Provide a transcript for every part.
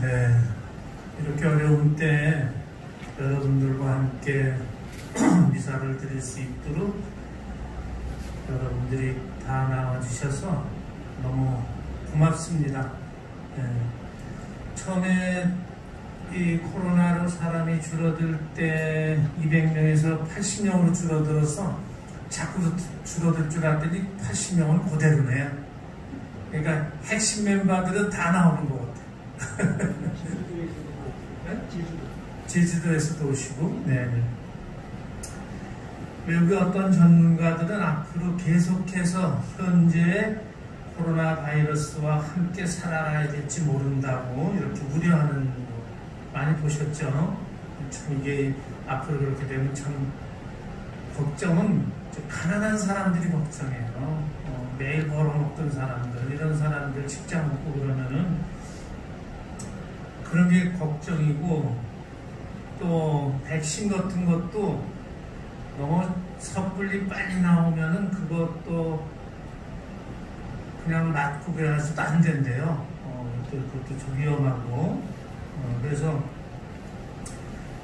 네, 이렇게 어려운 때 여러분들과 함께 미사를 드릴 수 있도록 여러분들이 다 나와주셔서 너무 고맙습니다. 네. 처음에 이 코로나로 사람이 줄어들 때 200명에서 80명으로 줄어들어서 자꾸 줄어들 줄 알았더니 80명은 그대로네요. 그러니까 핵심 멤버들은 다 나오는 것 같아요. 제주도에서도 오시고, 네네. 여기 어떤 전문가들은 앞으로 계속해서 현재 코로나 바이러스와 함께 살아가야 될지 모른다고 이렇게 우려하는 거 많이 보셨죠? 참 이게 앞으로 그렇게 되면 참 걱정은 가난한 사람들이 걱정해요. 매일 벌어먹던 사람들, 이런 사람들 직장 먹고 그러면은 그런 게 걱정이고, 또 백신 같은 것도 너무 섣불리 빨리 나오면은 그것도 그냥 맞고 그래가지고 안 된대요. 그것도 좀 위험하고, 그래서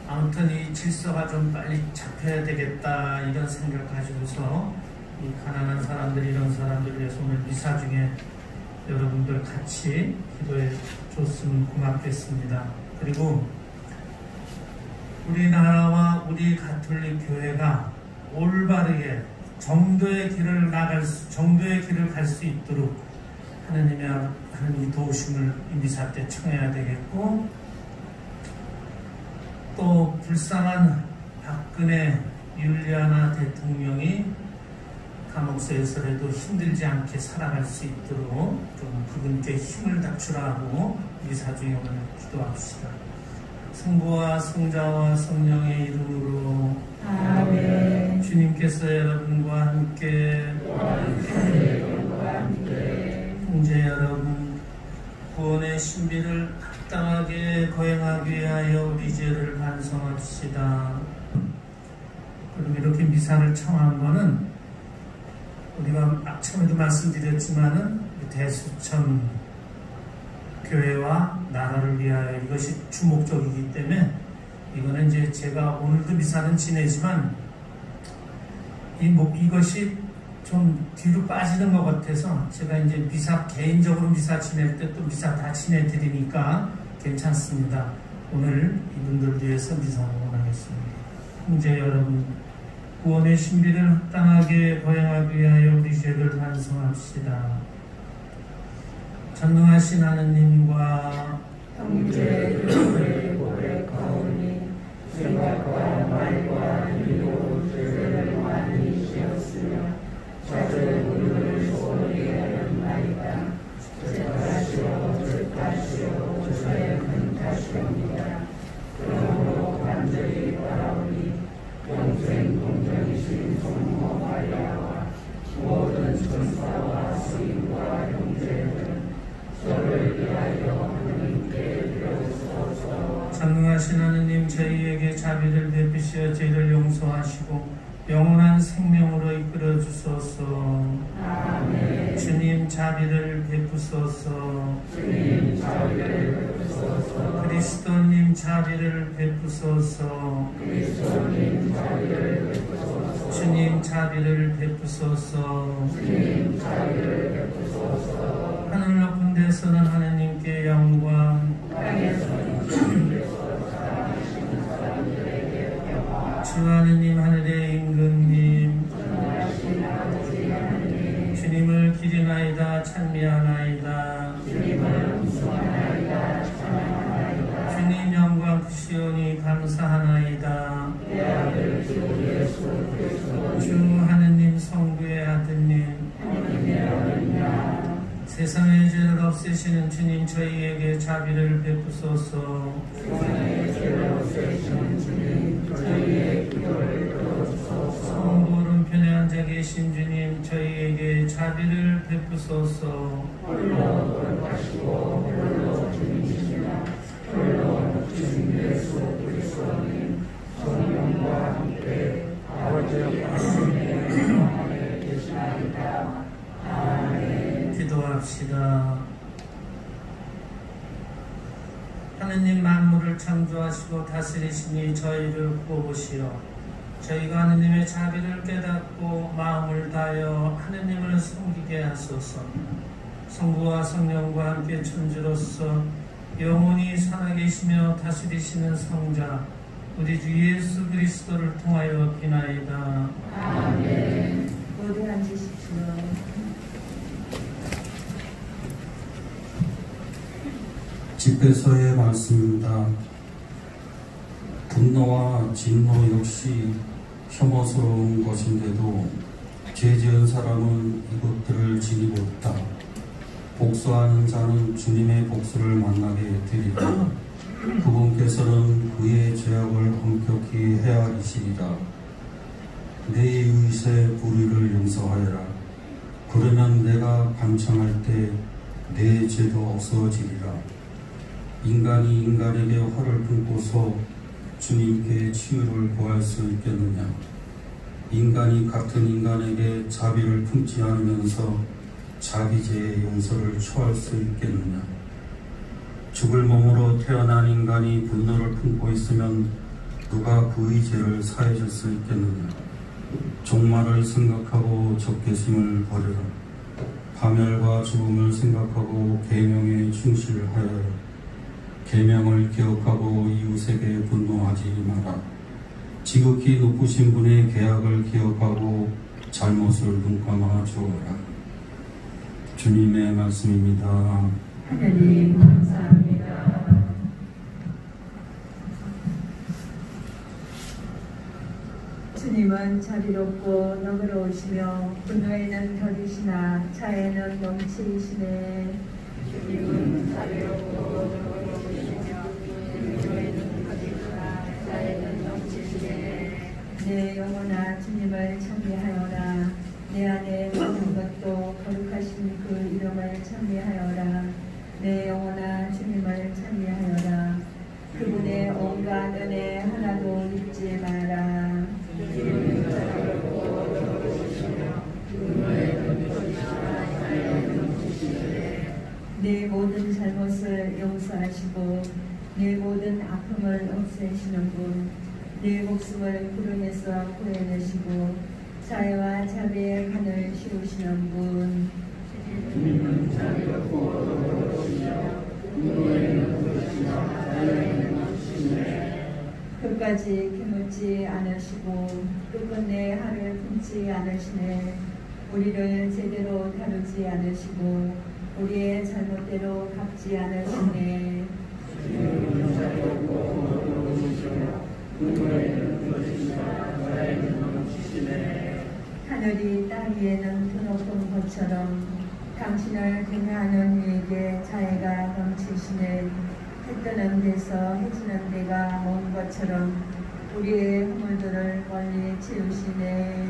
아무튼 이 질서가 좀 빨리 잡혀야 되겠다 이런 생각 가지고서 이 가난한 사람들, 이런 사람들 위해서 오늘 미사 중에 여러분들 같이 기도해 줬으면 고맙겠습니다. 그리고 우리나라와 우리 가톨릭 교회가 올바르게 정도의 길을 갈 수 있도록 하느님이 도우심을 이 미사 때 청해야 되겠고, 또 불쌍한 박근혜 율리아나 대통령이 감옥서에서라도 힘들지 않게 살아갈 수 있도록 좀 그분께 힘을 답주라고 미사 중에 오늘 기도합시다. 성부와 성자와 성령의 이름으로 아멘. 주님께서 여러분과 함께 형제 여러분, 구원의 신비를 합당하게 거행하기 위하여 우리 죄를 반성합시다. 그럼 이렇게 미사를 청한 거는 우리가 처음에도 말씀드렸지만은 대수천 교회와 나라를 위하여 이것이 주목적이기 때문에 이거는 이제 제가 오늘도 미사는 지내지만 이것이 좀 뒤로 빠지는 것 같아서 제가 이제 미사 개인적으로 미사 지낼 때 또 미사 다 지내드리니까 괜찮습니다. 오늘 이분들 위해서 미사를 원하겠습니다. 형제 여러분, 구원의 신비를 합당하게 거행하기 위하여 우리 죄를 반성합시다. 전능하신 하느님과 형제들의 고백하오니 생각과 말과 이로 죄를 많이 지었으며 자주 우리를 소홀히 하였나이다. 제 탓이요 저의 큰 탓이옵니다. 그러므로 간절히 바라오니 영생 동정이신 성모 마리아와 모든 천사와 스님과 형제들 저를 위하여 하느님께 빌어주소서. 전능하신 하느님, 저희에게 자비를 베푸시어 죄를 용서하시고 영원한 생명으로 이끌어 주소서. 아멘. 주님 자비를 베푸소서. 주님 자비를 베푸소서. 그리스도님 자비를 베푸소서. 그리스도님 자비를 베푸소서. 주님 자비를 베푸소서. 주님 자비를 베푸소서. 하늘 높은 데서는 하느님께 영광, 땅에서는 주님께서 사랑하시는 사람들에게 평화. 주 하느님 하늘의 임금님 찬미하나이다. 주님을 숭하나이다. 찬양하나이다. 주님 영광 크시오니 감사하나이다. 내 아들 주 예수 그리스도 주 하느님 성부의 아드님 하나님의 아들이나 세상의 죄를 없애시는 주님 저희에게 자비를 베푸소서. 세상의 죄를 없애시는 주님 저희의 기도를 들어주소서. 성부 오른편에 앉아 계신 주님 저희에게 자비를 베푸소서. 홀로 돌아가시고 홀로 주님이시나 홀로 주님 예수 그리스도님 성령과 함께 아버지와 하나님의 영광에 계시나이다. 아멘. 기도합시다. 하느님 만물을 창조하시고 다스리시니 저희를 구워보시어 저희가 하느님의 자비를 깨닫고 마음을 다하여 하느님을 섬기게 하소서. 성부와 성령과 함께 천주로서 영원히 살아계시며 다스리시는 성자 우리 주 예수 그리스도를 통하여 비나이다. 아멘. 모두 앉으십시오. 집에서의 말씀입니다. 분노와 진노 역시 혐오스러운 것인데도 죄 지은 사람은 이것들을 지니고 있다. 복수하는 자는 주님의 복수를 만나게 되리라. 그분께서는 그의 죄악을 엄격히 헤아리시리라. 내 의세 불의를 용서하여라. 그러면 내가 반청할 때 내 죄도 없어지리라. 인간이 인간에게 화를 품고서 주님께 치유를 구할 수 있겠느냐? 인간이 같은 인간에게 자비를 품지 않으면서 자기 죄의 용서를 초할 수 있겠느냐? 죽을 몸으로 태어난 인간이 분노를 품고 있으면 누가 그의 죄를 사해줄 수 있겠느냐? 종말을 생각하고 적개심을 버려라. 파멸과 죽음을 생각하고 계명에 충실하여라. 계명을 기억하고 이웃에게 분노하지 마라. 지극히 높으신 분의 계약을 기억하고 잘못을 눈감아 주어라. 주님의 말씀입니다. 하나님 감사합니다. 주님은 자비롭고 너그러우시며 분노에는 더디시나 자애는 넘치시네. 주님은 자비롭고 너그러우시며 분노에는 더디시나 자애는 넘치시네. 내 영혼아 주님을 찬미하여라. 내 안에 모든 것도 거룩하신 그 이름을 찬미하여라. 내 영혼아 주님을 찬미하여라. 그분의 온갖 은혜 하나도 잊지 마라. 주님은 자비롭고 너그러우시며 분노에는 더디시나 자애는 넘치시네. 내 모든 잘못을 용서하시고 내 모든 아픔을 없애시는 분, 내 목숨을 구름에서 구해내시고 자애와 자비의 간을 씌우시는 분, 주님은 자비롭고 너그러우시며 분노에는 더디시나 자애는 넘치시네. 끝까지 기묻지 않으시고 끝끝내 화를 품지 않으시네. 우리를 제대로 다루지 않으시고 우리의 잘못대로 갚지 않으시네. 주님은 자비롭고 너그러우시며 분노에는 더디시나 자애는 넘치시네. 하늘이 땅 위에는 드높은 것처럼 당신을 경외하는 이에게 자애가 넘치시네. 해 뜨는 데서 해지는 데가 먼 것처럼 우리의 허물들을 멀리 채우시네.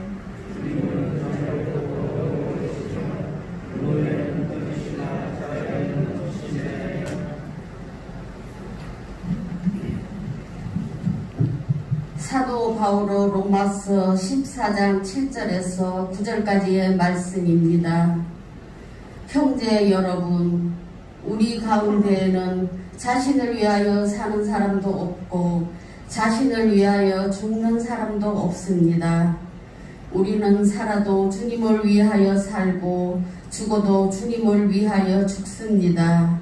주님은 자비롭고 너그러우시며 분노에는 더디시나 자애는 넘치시네. 사도 바울의 로마서 14장 7절에서 9절까지의 말씀입니다. 형제 여러분, 우리 가운데에는 자신을 위하여 사는 사람도 없고 자신을 위하여 죽는 사람도 없습니다. 우리는 살아도 주님을 위하여 살고 죽어도 주님을 위하여 죽습니다.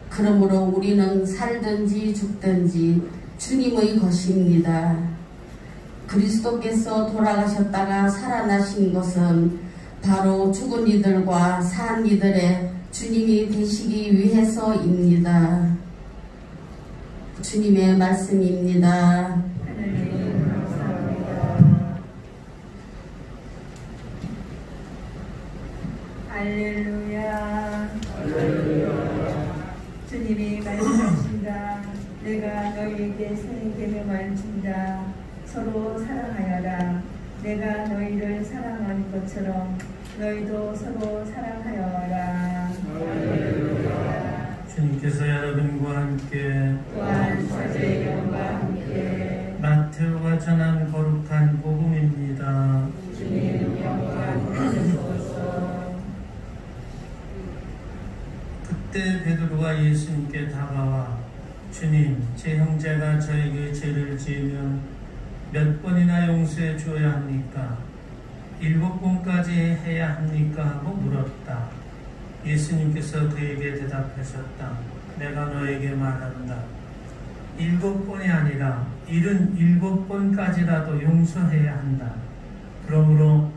그러므로 우리는 살든지 죽든지 주님의 것입니다. 그리스도께서 돌아가셨다가 살아나신 것은 바로 죽은 이들과 산 이들의 주님이 되시기 위해서입니다. 주님의 말씀입니다. 하나님 감사합니다. 할렐루야. 주님이 말씀하신다. 내가 너희에게 새 계명을 준다. 서로 사랑하여라. 내가 너희를 사랑한 것처럼 너희도 서로 사랑하여라. 주님께서 여러분과 함께 또한 사제의 영과 함께 마테오가 전한 거룩한 복음입니다. 주님 영광 받으소서. 그때 베드로가 예수님께 다가와 주님, 제 형제가 저에게 죄를 지으면 몇 번이나 용서해 주어야 합니까? 7번까지 해야 합니까? 하고 물었다. 예수님께서 그에게 대답하셨다. 내가 너에게 말한다. 7번이 아니라 77번까지라도 용서해야 한다. 그러므로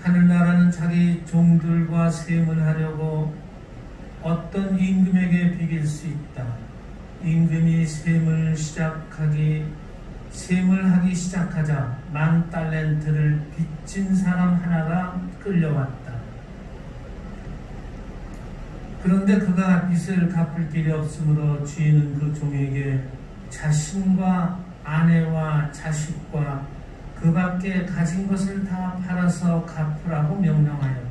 하늘나라는 자기 종들과 셈을 하려고 어떤 임금에게 비길 수 있다. 임금이 셈을 하기 시작하자 10,000달란트를 빚진 사람 하나가 끌려왔다. 그런데 그가 빚을 갚을 길이 없으므로 주인은 그 종에게 자신과 아내와 자식과 그 밖에 가진 것을 다 팔아서 갚으라고 명령하였다.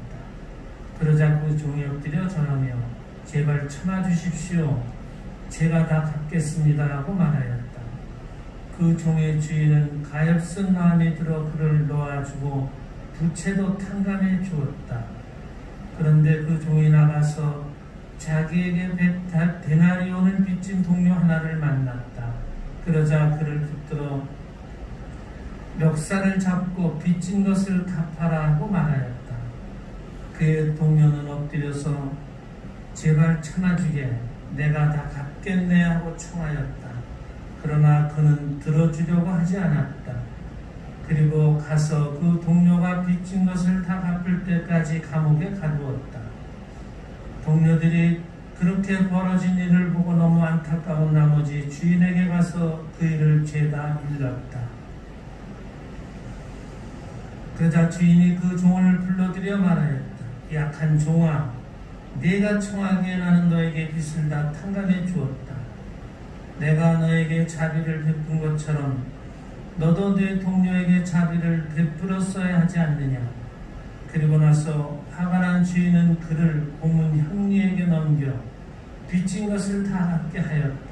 그러자 그 종이 엎드려 절하며 제발 참아주십시오. 제가 다 갚겠습니다 라고 말하였다. 그 종의 주인은 가엾은 마음이 들어 그를 놓아주고 부채도 탕감해 주었다. 그런데 그 종이 나가서 자기에게 데나리온을 빚진 동료 하나를 만났다. 그러자 그를 붙들어 멱살을 잡고 빚진 것을 갚아라 하고 말하였다. 그의 동료는 엎드려서 제발 참아주게, 내가 다 갚겠네 하고 청하였다. 그러나 그는 들어주려고 하지 않았다. 그리고 가서 그 동료가 빚진 것을 다 갚을 때까지 감옥에 가두었다. 동료들이 그렇게 벌어진 일을 보고 너무 안타까운 나머지 주인에게 가서 그 일을 죄다 일렀다. 그러자 주인이 그 종을 불러들여 말하였다. 약한 종아, 네가 청하기에 나는 너에게 빚을 다 탕감해 주었다. 내가 너에게 자비를 베푼 것처럼 너도 네 동료에게 자비를 베풀었어야 하지 않느냐. 그리고 나서 화가 난 주인은 그를 고문 형리에게 넘겨 빚진 것을 다 갚게 하였다.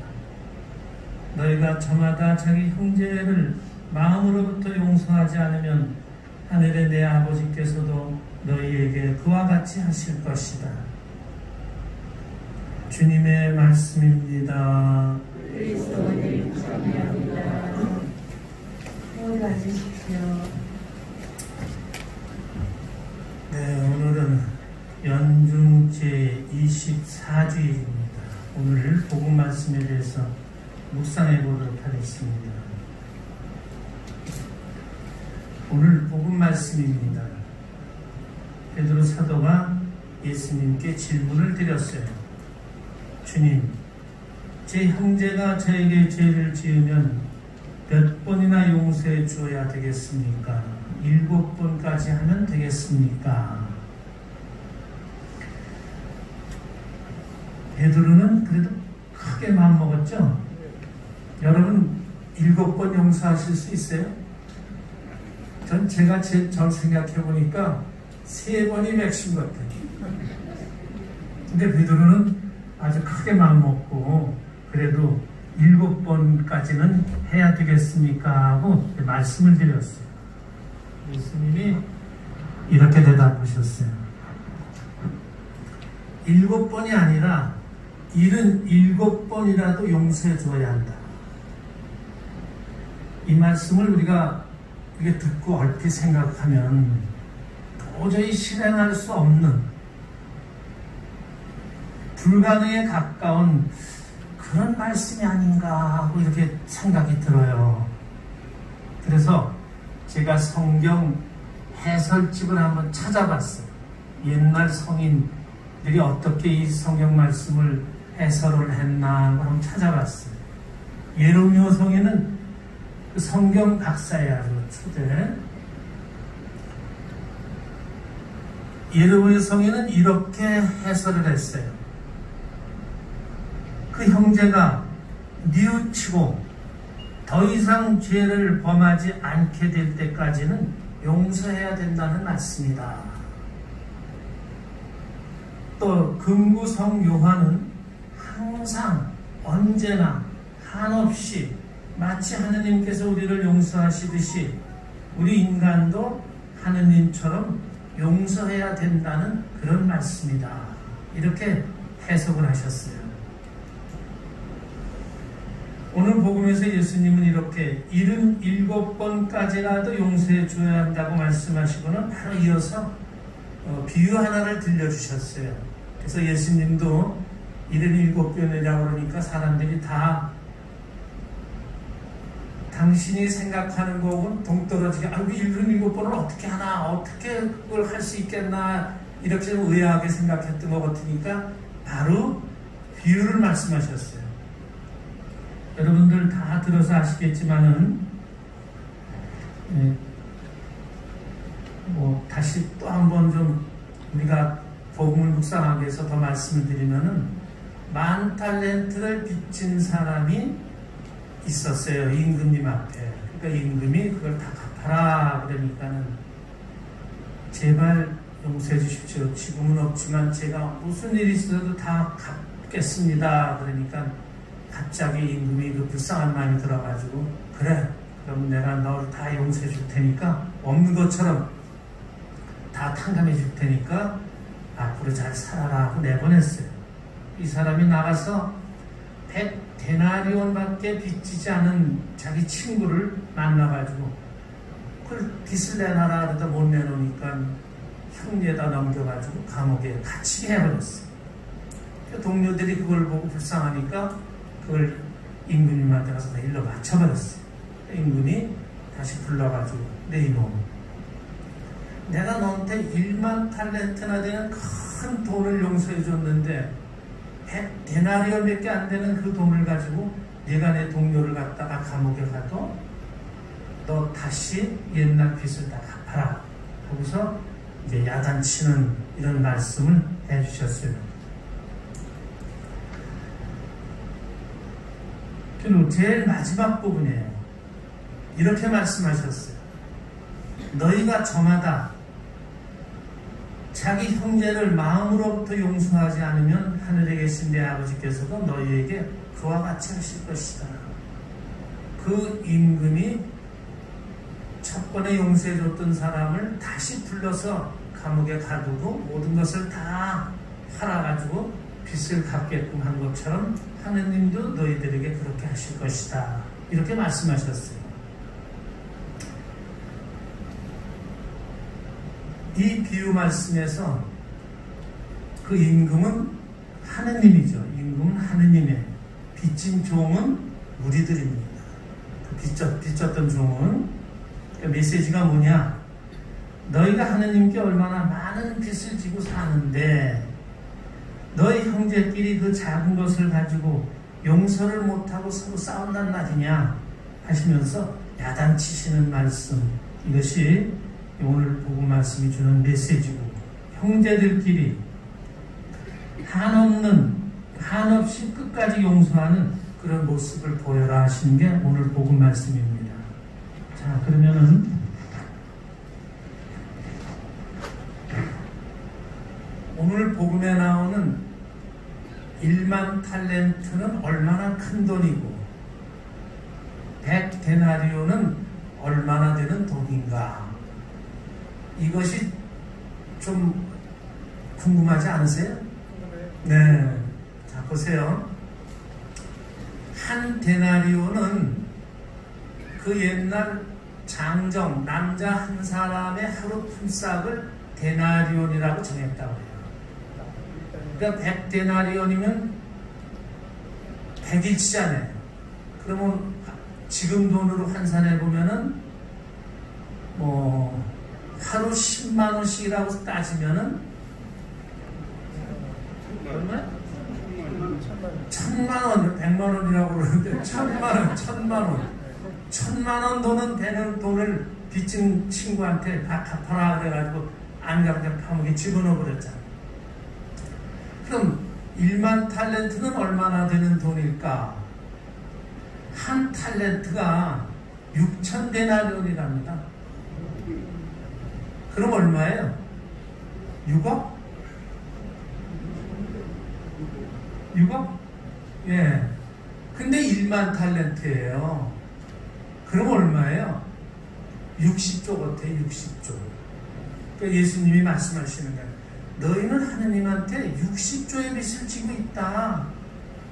너희가 저마다 자기 형제를 마음으로부터 용서하지 않으면 하늘의 내 아버지께서도 너희에게 그와 같이 하실 것이다. 주님의 말씀입니다. 그리스도님 참여합니다. 모두 앉으십시오. 네, 오늘은 연중 제24주일입니다. 오늘 복음 말씀에 대해서 묵상해 보도록 하겠습니다. 오늘 복음 말씀입니다. 베드로 사도가 예수님께 질문을 드렸어요. 주님, 제 형제가 저에게 죄를 지으면 몇 번이나 용서해 주어야 되겠습니까? 7번까지 하면 되겠습니까? 베드로는 그래도 크게 마음먹었죠? 여러분 7번 용서하실 수 있어요? 전 제가 절 생각해보니까 3번이 맥심 같아요. 근데 베드로는 아주 크게 마음먹고 그래도 7번까지는 해야 되겠습니까? 하고 말씀을 드렸어요. 예수님이 이렇게 대답하셨어요. 7번이 아니라 77번이라도 용서해 줘야 한다. 이 말씀을 우리가 이게 듣고 얼핏 생각하면 도저히 실행할 수 없는 불가능에 가까운 그런 말씀이 아닌가 하고 이렇게 생각이 들어요. 그래서 제가 성경 해설집을 한번 찾아봤어요. 옛날 성인들이 어떻게 이 성경 말씀을 해설을 했나 한번 찾아봤어요. 예레미야 성에는 그 성경 박사야, 초대. 예레미야 성에는 이렇게 해설을 했어요. 그 형제가 뉘우치고 더 이상 죄를 범하지 않게 될 때까지는 용서해야 된다는 말씀이다. 또 금구성 요한은 항상 언제나 한없이 마치 하느님께서 우리를 용서하시듯이 우리 인간도 하느님처럼 용서해야 된다는 그런 말씀이다. 이렇게 해석을 하셨어요. 오늘 복음에서 예수님은 이렇게 77번까지라도 용서해 줘야 한다고 말씀하시고는 바로 이어서 비유 하나를 들려주셨어요. 그래서 예수님도 77번이라고 그러니까 사람들이 다 당신이 생각하는 거하고는 동떨어지게 아이고 77번을 어떻게 하나, 어떻게 그걸 할 수 있겠나 이렇게 의아하게 생각했던 것 같으니까 바로 비유를 말씀하셨어요. 여러분들 다 들어서 아시겠지만은 다시 또 한번 좀 우리가 복음을 묵상하기 위해서 더 말씀을 드리면은 10,000달란트를 빚진 사람이 있었어요. 임금님 앞에. 그러니까 임금이 그걸 다 갚아라 그러니까는 제발 용서해 주십시오. 지금은 없지만 제가 무슨 일이 있어도 다 갚겠습니다. 그러니까 갑자기 임금이 그 불쌍한 마음이 들어가지고 그래 그럼 내가 너를 다 용서해 줄 테니까 없는 것처럼 다 탕감해 줄 테니까 앞으로 잘 살아라 하고 내보냈어요. 이 사람이 나가서 100데나리온밖에 빚지지 않은 자기 친구를 만나가지고 그걸 빚을 내놔라 그러다 못 내놓으니까 형리에다 넘겨가지고 감옥에 갇히게 해버렸어요. 동료들이 그걸 보고 불쌍하니까 그걸 임금님한테 가서 일러 맞춰버렸어요. 임금이 다시 불러가지고 내 이놈, 내가 너한테 10,000달란트나 되는 큰 돈을 용서해 줬는데 100데나리온밖에 안 되는 그 돈을 가지고 내가 내 동료를 갖다가 감옥에 가도 너 다시 옛날 빚을 다 갚아라. 거기서 이제 야단치는 이런 말씀을 해주셨어요. 그리고 제일 마지막 부분이에요. 이렇게 말씀하셨어요. 너희가 저마다 자기 형제를 마음으로부터 용서하지 않으면 하늘에 계신 내 아버지께서도 너희에게 그와 같이 하실 것이다. 그 임금이 첫 번에 용서해줬던 사람을 다시 불러서 감옥에 가두고 모든 것을 다 팔아가지고 빚을 갚게끔 한 것처럼 하느님도 너희들에게 그렇게 하실 것이다. 이렇게 말씀하셨어요. 이 비유 말씀에서 그 임금은 하느님이죠. 임금은 하느님의 빚진 종은 우리들입니다. 그 빚졌던 종은 메시지가 뭐냐? 너희가 하느님께 얼마나 많은 빚을 지고 사는데 너희 형제끼리 그 작은 것을 가지고 용서를 못하고 서로 싸운단 말이냐 하시면서 야단치시는 말씀, 이것이 오늘 복음 말씀이 주는 메시지고, 형제들끼리 한없이 끝까지 용서하는 그런 모습을 보여라 하시는 게 오늘 복음 말씀입니다. 자, 그러면은 오늘 복음에 나오는 10,000달란트는 얼마나 큰 돈이고 100데나리온은 얼마나 되는 돈인가? 이것이 좀 궁금하지 않으세요? 네. 자, 보세요. 한 데나리온은 그 옛날 장정, 남자 한 사람의 하루 품삯을 데나리온이라고 정했다고 해요. 그러니까 100데나리온이면 100일치잖아요. 그러면 지금 돈으로 환산해 보면은 하루 하루 10만 원씩이라고 따지면은 얼마? 1,000만 원, 100만 원이라고 그러는데 1,000만 원, 1,000만 원. 1,000만 원 돈은 되는 돈을 빚진 친구한테 다 갚아라 그래가지고 안강장 감옥에 집어넣어 버렸잖아. 그럼 1만 탈렌트는 얼마나 되는 돈일까? 한 탈렌트가 6,000데나리온이랍니다. 그럼 얼마예요? 6억? 6억? 예. 근데 1만 탈렌트예요. 그럼 얼마예요? 60조 같아요. 60조. 그러니까 예수님이 말씀하시는 거예요. 너희는 하느님한테 60조의 빚을 지고 있다.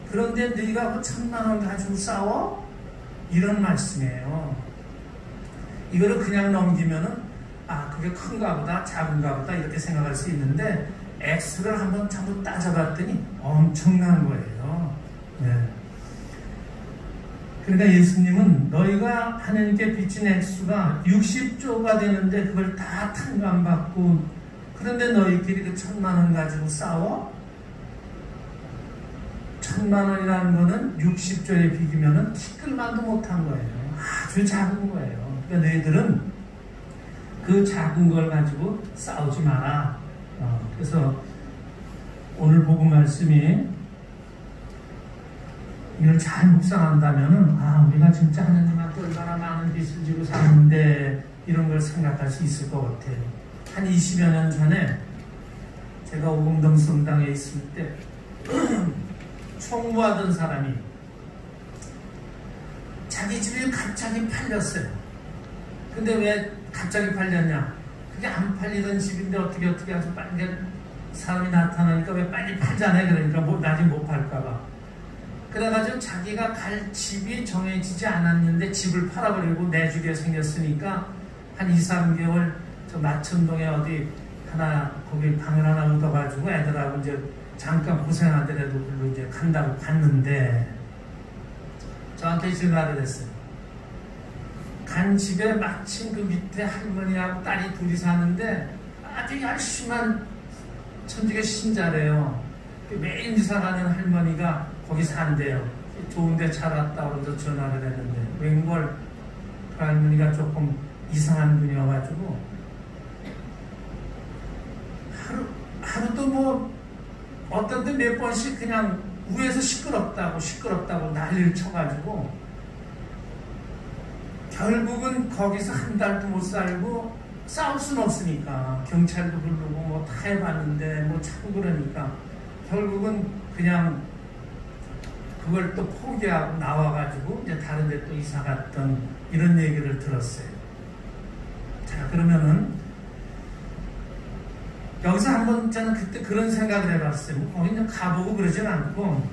그런데 너희가 그 1,000만 원 가지고 싸워? 이런 말씀이에요. 이거를 그냥 넘기면은 그게 큰가 보다 작은가 보다 이렇게 생각할 수 있는데 액수를 한번 전부 따져봤더니 엄청난 거예요. 네. 그러니까 예수님은 너희가 하나님께 빚진 액수가 60조가 되는데 그걸 다 탕감받고 그런데 너희끼리 그 1,000만 원 가지고 싸워? 1,000만 원이라는 거는 60조에 비기면은 티끌만도 못한 거예요. 아주 작은 거예요. 그러니까 너희들은 그 작은 걸 가지고 싸우지 마라. 그래서 오늘 복음 말씀이 이걸 잘 묵상한다면은 우리가 진짜 하나님한테 얼마나 많은 빚을 지고 사는데 이런 걸 생각할 수 있을 것 같아요. 한 20여 년 전에 제가 오공동 성당에 있을 때 총무하던 사람이 자기 집이 갑자기 팔렸어요. 근데 왜 갑자기 팔렸냐? 그게 안 팔리던 집인데 어떻게 아주 빨리 사람이 나타나니까 왜 빨리 팔잖아요. 그러니까 나중에 못 팔까봐. 그래가지고 자기가 갈 집이 정해지지 않았는데 집을 팔아버리고 내주게 생겼으니까 한 2, 3개월 저 마천동에 어디 하나 거기 방을 하나 얻어가지고 애들하고 이제 잠깐 고생하더라도 그걸로 이제 간다고 갔는데 저한테 전화를 했어요. 간 집에 마침 그 밑에 할머니하고 딸이 둘이 사는데 아주 열심한 천주교 신자래요. 매일 이사 가는 할머니가 거기 산대요. 좋은데 살았다 그러면서 전화를 했는데 웬걸 그 할머니가 조금 이상한 분이어가지고 하루도 뭐 어떤 때 몇 번씩 그냥 위에서 시끄럽다고 난리를 쳐가지고 결국은 거기서 한 달도 못 살고 싸울 수는 없으니까 경찰도 부르고 뭐 다 해봤는데 뭐 자꾸 그러니까 결국은 그냥 그걸 또 포기하고 나와가지고 이제 다른 데 또 이사 갔던 이런 얘기를 들었어요. 자, 그러면은 여기서 한번 저는 그때 그런 생각을 해봤어요. 거기 그냥 가보고 그러진 않고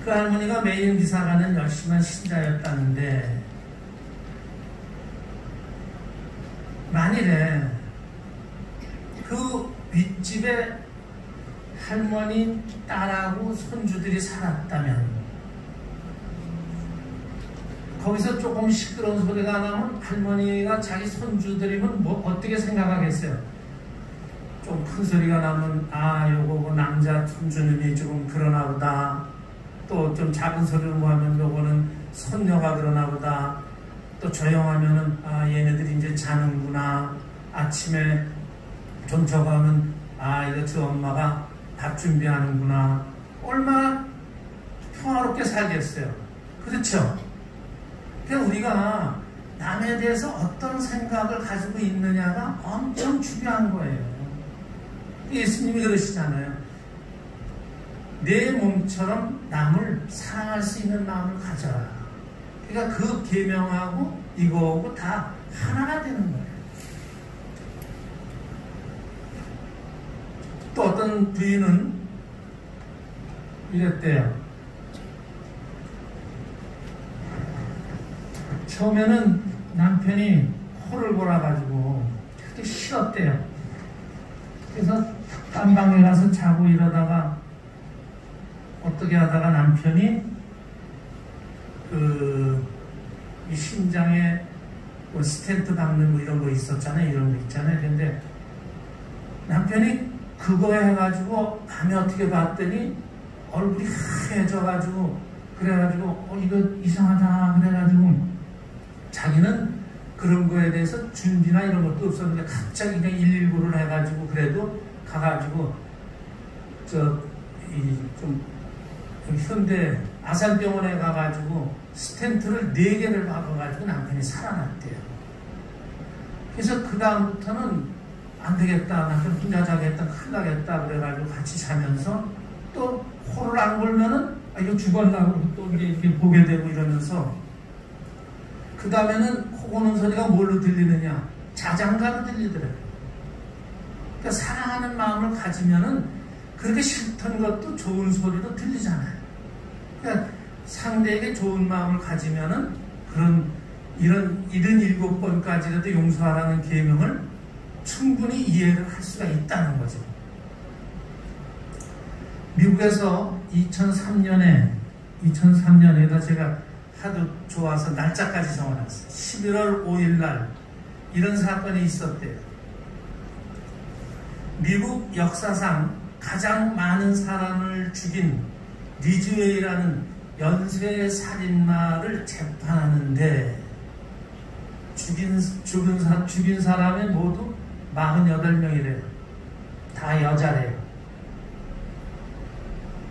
그 할머니가 매일 이사 가는 열심한 신자였다는데 만일에 그 윗집에 할머니 딸하고 손주들이 살았다면 거기서 조금 시끄러운 소리가 나면 할머니가 자기 손주들이면 뭐 어떻게 생각하겠어요? 좀 큰 소리가 나면 요거 남자 손주님이 조금 그러나 보다. 또 좀 작은 소리로 뭐 하면 요거는 손녀가 그러나 보다. 또 조용하면은 얘네들이 이제 자는구나. 아침에 좀 저거는 이거 저 엄마가 밥 준비하는구나. 얼마나 평화롭게 살겠어요. 그렇죠? 그러니까 우리가 남에 대해서 어떤 생각을 가지고 있느냐가 엄청 중요한 거예요. 예수님이 그러시잖아요. 내 몸처럼 남을 사랑할 수 있는 마음을 가져라. 그러니까 그 계명하고 이거하고 다 하나가 되는 거예요. 또 어떤 부인은 이랬대요. 처음에는 남편이 코를 골아가지고 그게 싫었대요. 그래서 딴 방에 가서 자고 이러다가 어떻게 하다가 남편이 이 심장에 뭐 스텐트 박는 뭐 이런 거 있었잖아요. 이런 거 있잖아요. 근데 남편이 그거 해가지고 밤에 어떻게 봤더니 얼굴이 하얘져가지고 그래가지고 이거 이상하다 그래가지고 자기는 그런 거에 대해서 준비나 이런 것도 없었는데 갑자기 그냥 119를 해가지고 그래도 가가지고 좀 현대 아산병원에 가가지고 스텐트를 4개를 박아가지고 남편이 살아났대요. 그래서 그 다음부터는 안 되겠다, 남편 혼자 자겠다, 큰일 나겠다 그래가지고 같이 자면서 또 코를 안 골면은 이거 죽었나 또 이렇게 보게 되고 이러면서 그 다음에는 코 고는 소리가 뭘로 들리느냐? 자장가로 들리더라고요. 그러니까 사랑하는 마음을 가지면은 그렇게 싫던 것도 좋은 소리로 들리잖아요. 그러니까 상대에게 좋은 마음을 가지면은 이런 77번까지라도 용서하라는 계명을 충분히 이해를 할 수가 있다는 거죠. 미국에서 2003년에다 제가 하도 좋아서 날짜까지 적어놨어요. 11월 5일 날 이런 사건이 있었대요. 미국 역사상 가장 많은 사람을 죽인 리즈웨이라는 연쇄 살인마를 재판하는데 죽인 사람이 모두 48명이래요. 다 여자래요.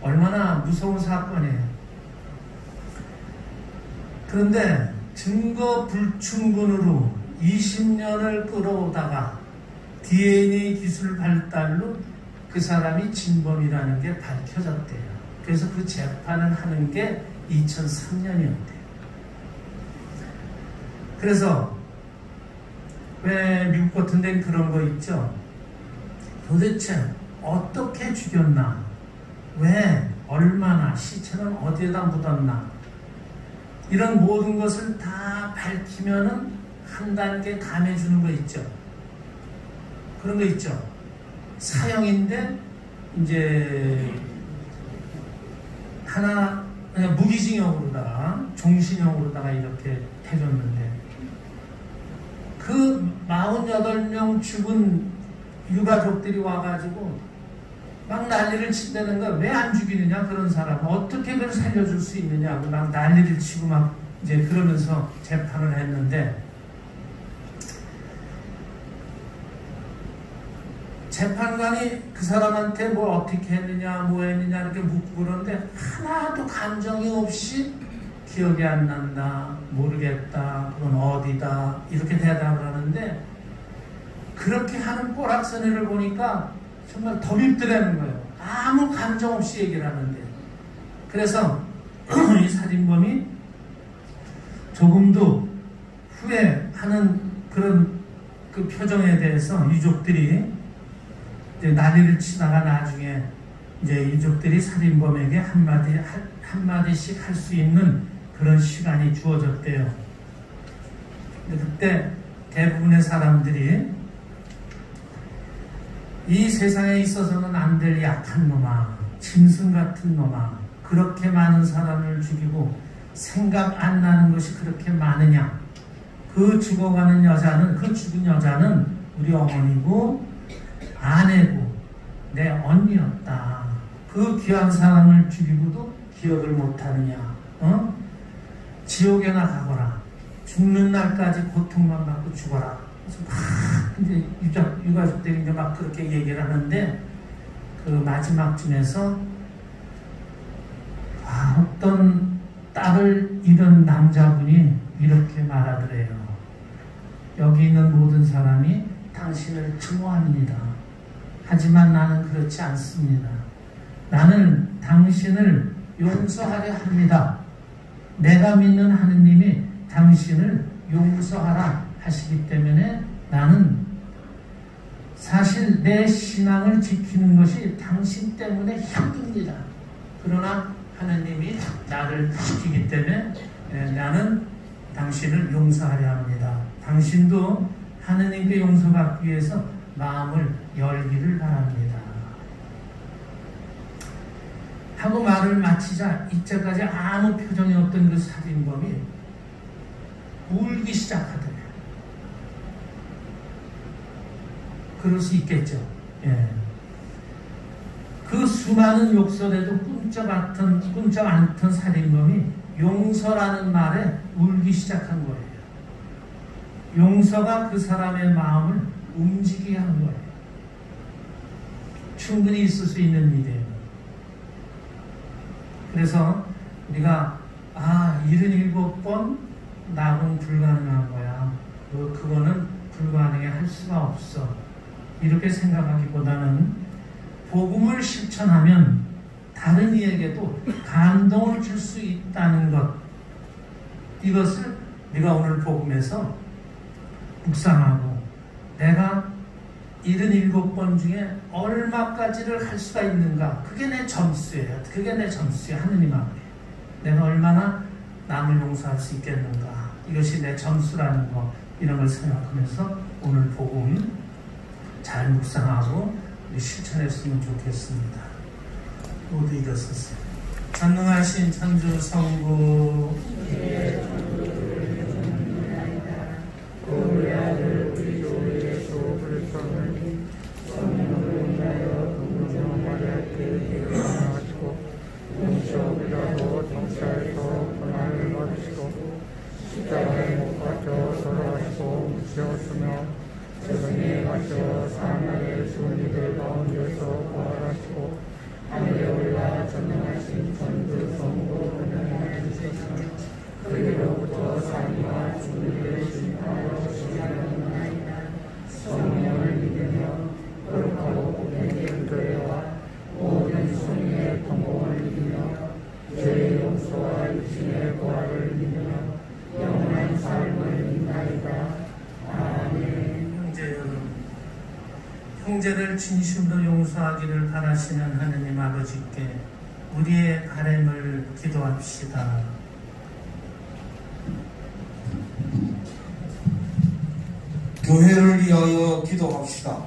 얼마나 무서운 사건이에요. 그런데 증거 불충분으로 20년을 끌어오다가 DNA 기술 발달로 그 사람이 진범이라는 게 밝혀졌대요. 그래서 그 재판을 하는 게 2003년이었대요. 그래서 왜 미국 같은 데는 그런 거 있죠? 도대체 어떻게 죽였나? 왜? 얼마나? 시체는 어디에다 묻었나? 이런 모든 것을 다 밝히면은 한 단계 감해주는 거 있죠. 그런 거 있죠. 사형인데 이제 하나 그냥 무기징역으로다가 종신형으로다가 이렇게 해줬는데 그 48명 죽은 유가족들이 와가지고 막 난리를 친다는 거 왜 안 죽이느냐 그런 사람 어떻게 그걸 살려줄 수 있느냐고 막 난리를 치고 막 이제 그러면서 재판을 했는데 재판관이 그 사람한테 뭘 어떻게 했느냐 뭐 했느냐 이렇게 묻고 그러는데 하나도 감정이 없이 기억이 안 난다 모르겠다 그건 어디다 이렇게 대답을 하는데 그렇게 하는 꼬락서니를 보니까 정말 더 밉더라는 거예요. 아무 감정 없이 얘기를 하는데 그래서 이 살인범이 조금도 후회하는 그런 그 표정에 대해서 유족들이 이제 난리를 치다가 나중에 이제 유족들이 살인범에게 한마디씩 할 수 있는 그런 시간이 주어졌대요. 근데 그때 대부분의 사람들이 이 세상에 있어서는 안 될 약한 놈아, 짐승 같은 놈아, 그렇게 많은 사람을 죽이고 생각 안 나는 것이 그렇게 많으냐? 그 죽어가는 여자는, 그 죽은 여자는 우리 어머니고 아내고 내 언니였다. 그 귀한 사람을 죽이고도 기억을 못하느냐? 지옥에나 가거라. 죽는 날까지 고통만 받고 죽어라. 그래서 막 이제 유가족들이 이제 막 그렇게 얘기를 하는데 그 마지막쯤에서 어떤 딸을 잃은 남자분이 이렇게 말하더래요. 여기 있는 모든 사람이 당신을 증오합니다. 하지만 나는 그렇지 않습니다. 나는 당신을 용서하려 합니다. 내가 믿는 하느님이 당신을 용서하라 하시기 때문에 나는 사실 내 신앙을 지키는 것이 당신 때문에 힘듭니다. 그러나 하나님이 나를 지키기 때문에 나는 당신을 용서하려 합니다. 당신도 하나님께 용서받기 위해서 마음을 열기를 바랍니다. 하고 말을 마치자 이때까지 아무 표정이 없던 그 살인범이 울기 시작하더래요. 그럴 수 있겠죠. 예. 그 수많은 욕설에도 꿈쩍 않던 살인범이 용서라는 말에 울기 시작한 거예요. 용서가 그 사람의 마음을 움직이게 한 거예요. 충분히 있을 수 있는 일이에요. 그래서 우리가 77번 낙은 불가능한 거야. 그거는 불가능해 할 수가 없어. 이렇게 생각하기보다는 복음을 실천하면 다른 이에게도 감동을 줄 수 있다는 것, 이것을 우리가 오늘 복음에서 묵상하고 내가 77번 중에 얼마까지를 할 수가 있는가, 그게 내 점수예요. 하느님 앞에 내가 얼마나 남을 용서할 수 있겠는가, 이것이 내 점수라는 거, 이런 걸 생각하면서 오늘 복음 잘 묵상하고 우리 실천했으면 좋겠습니다. 모두 일어섰어요. 전능하신 천주 성부, 우리 아들 우리 주 예수 그리스도를 성령으로 인하여 공정하게 하시고 용서비라도 정찰에서 고난을 받으시고 십자가에 못 박혀 돌아가시고 묻히었으며 세상에 가셔 사망의 순리들 가운데서 부활하시고 하늘에 올라 전능하신 천주 성부 은혜를 주시며 그리로부터 삶과 죽음을 심판하러 오시리이다. 성령을 믿으며 거룩하고 복된 교회와 모든 성의 통공을 믿으며 죄의 용서와 육신의 부활을 믿으며 영원한 삶을 믿나이다. 아멘. 형제 여러분, 형제를 진심으로 용서하기를 바라시는 하느님 아버지께 우리의 바람을 기도합시다. 교회를 위하여 기도합시다.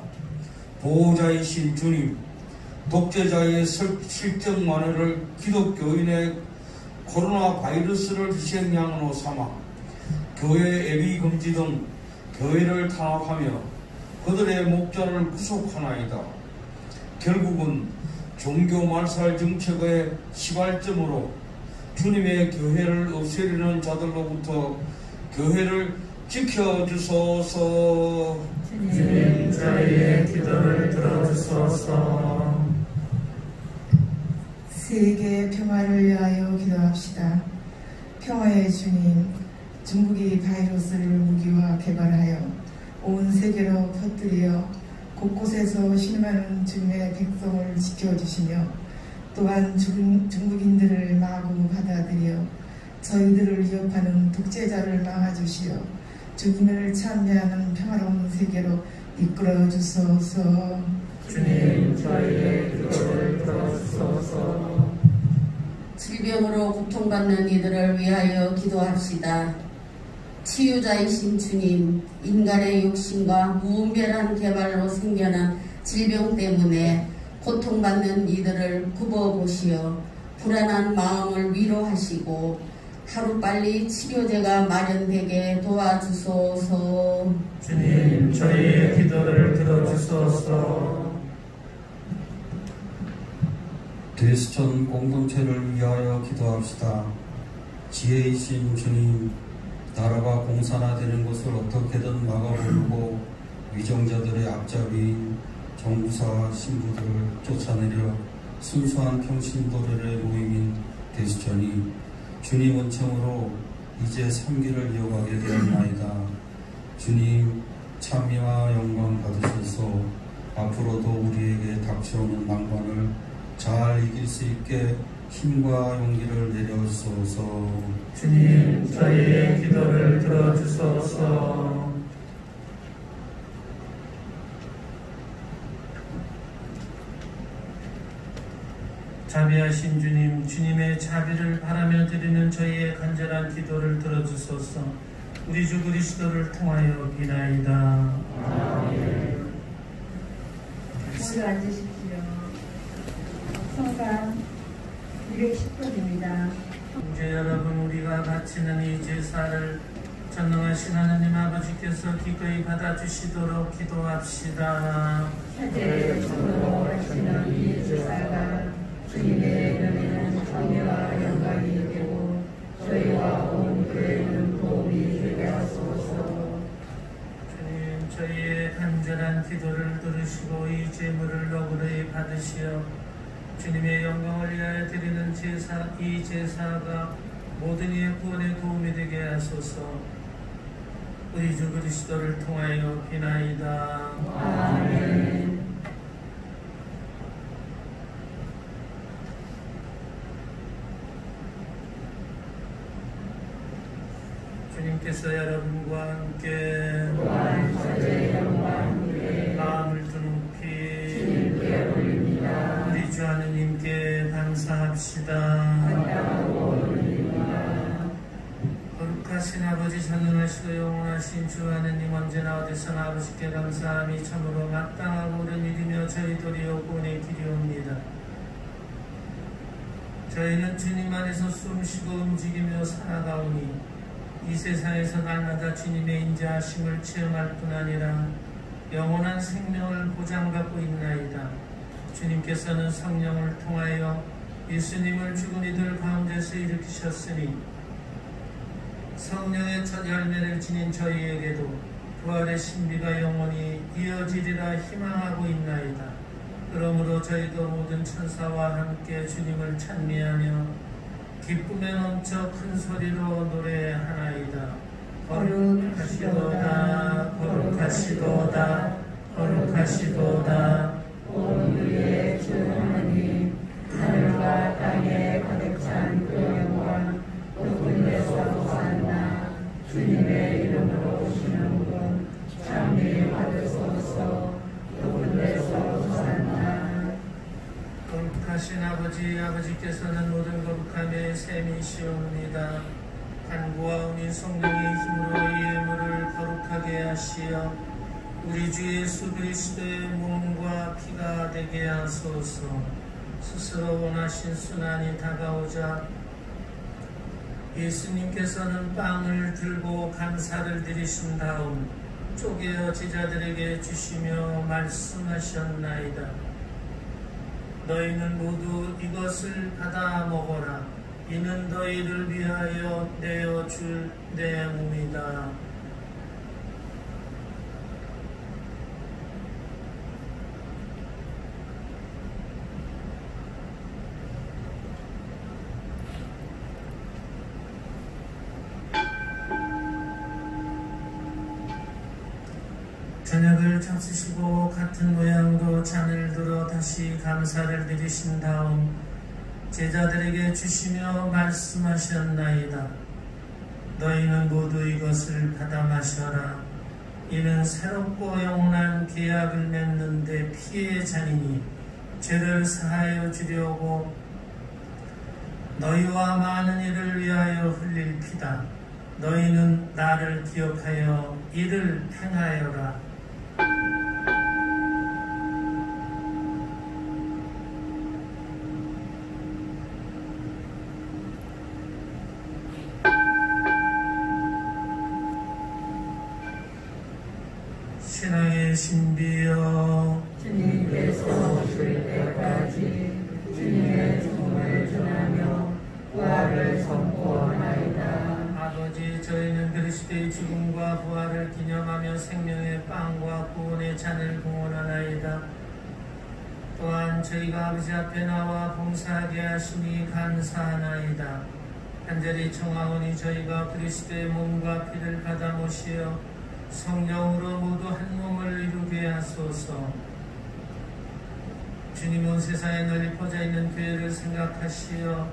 보호자이신 주님, 독재자의 실적 만회를 기독교인의 코로나 바이러스를 희생양으로 삼아 교회 예비 금지 등 교회를 탄압하며 그들의 목자를 구속하나이다. 결국은 종교 말살 정책의 시발점으로 주님의 교회를 없애려는 자들로부터 교회를 지켜주소서. 주님, 저희의 기도를 들어주소서. 세계 평화를 위하여 기도합시다. 평화의 주님, 중국이 바이러스를 무기화 개발하여 온 세계로 퍼뜨려 곳곳에서 신음하는 주님의 백성을 지켜주시며 또한 중국인들을 마구 받아들여 저희들을 위협하는 독재자를 막아주시어 주님을 찬미하는 평화로운 세계로 이끌어 주소서. 주님, 저희의 기도를 들어주소서. 질병으로 고통받는 이들을 위하여 기도합시다. 치유자이신 주님, 인간의 욕심과 무분별한 개발로 생겨난 질병 때문에 고통받는 이들을 굽어보시어 불안한 마음을 위로하시고 하루빨리 치료제가 마련되게 도와주소서. 주님, 저희의 기도를 들어주소서. 대수전 공동체를 위하여 기도합시다. 지혜이신 주님, 나라가 공산화되는 것을 어떻게든 막아보려고 위정자들의 앞잡이인 정부사 신부들을 쫓아내려 순수한 평신도들의 모임인 대수전이 주님 은총으로 이제 3기를 이어가게 되었나이다. 주님, 찬미와 영광 받으셔서 앞으로도 우리에게 닥쳐오는 난관을 잘 이길 수 있게 힘과 용기를 내려주소서. 주님, 저희의 기도를 들어주소서. 자비하신 주님, 주님의 자비를 바라며 드리는 저희의 간절한 기도를 들어주소서. 우리 주 그리스도를 통하여 비나이다. 아멘. 모두 앉으십시오. 성감 210번입니다. 형제 여러분, 우리가 바치는 이 제사를 전능하신 하나님 아버지께서 기꺼이 받아주시도록 기도합시다. 세대의 전으로 하시는 이 제사가 주님의 이름에는 정의와 영광이 되고 저희와 온 교회는 도움이 되게 하소서. 주님, 저희의 간절한 기도를 들으시고 이 제물을 너그러이 받으시어 주님의 영광을 위하여 드리는 이 제사가 모든 이의 구원에 도움이 되게 하소서. 우리 주 그리스도를 통하여 비나이다. 아멘. 주님께서 여러분과 함께 또한 저의 영과 함께 마음을 두높이 주님께 올립니다. 우리 주 하느님께 감사합시다. 거룩하신 아버지, 전능하시고 영원하신 주 하느님, 언제나 어디서나 아버지께 감사함이 참으로 마땅하고 옳은 일이며 저희 도리어 구원의 길이옵니다. 저희는 주님 안에서 숨쉬고 움직이며 살아가오니 이 세상에서 날마다 주님의 인자하심을 체험할 뿐 아니라 영원한 생명을 보장받고 있나이다. 주님께서는 성령을 통하여 예수님을 죽은 이들 가운데서 일으키셨으니 성령의 첫 열매를 지닌 저희에게도 부활의 신비가 영원히 이어지리라 희망하고 있나이다. 그러므로 저희도 모든 천사와 함께 주님을 찬미하며 기쁨에 넘쳐 큰 소리로 노래하나이다. 거룩하시도다, 거룩하시도다, 거룩하시도다. 온 우리의 주 하나님, 하늘과 땅에 가득 찬 그 영광, 높은 데서 호산나. 주님의 이름으로 오시는 분 찬미 받으소서. 높은 데서 호산나. 거룩하신 아버지께서는 모든 거룩함의 셈이시옵니다. 간구와 은인 성령의 힘으로 이 예물을 거룩하게 하시어 우리 주 예수 그리스도의 몸과 피가 되게 하소서. 스스로 원하신 순환이 다가오자 예수님께서는 빵을 들고 감사를 드리신 다음 쪼개어 제자들에게 주시며 말씀하셨나이다. 너희는 모두 이것을 받아 먹어라. 이는 너희를 위하여 내어줄 내 몸이다. 저녁을 잡수시고 같은 모양으로 잔을 들어 다시 감사를 드리신 다음 제자들에게 주시며 말씀하셨나이다. 너희는 모두 이것을 받아 마셔라. 이는 새롭고 영원한 계약을 맺는 데 피의 잔이니 죄를 사하여 주려고 너희와 많은 이를 위하여 흘릴 피다. 너희는 나를 기억하여 이를 행하여라. 신앙의 신비여, 주님께서 오실 때까지 주님의 죽음을 전하며 부활을 선포하나이다. 아버지, 저희는 그리스도의 죽음과 부활을 기념하며 생명의 빵과 구원의 잔을 공헌하나이다. 또한 저희가 아버지 앞에 나와 봉사하게 하시니 감사하나이다. 간절히 청하오니 저희가 그리스도의 몸과 피를 받아 모시어 성령으로 모두 한 몸을 이루게 하소서. 주님은 세상에 널리 퍼져 있는 교회를 생각하시어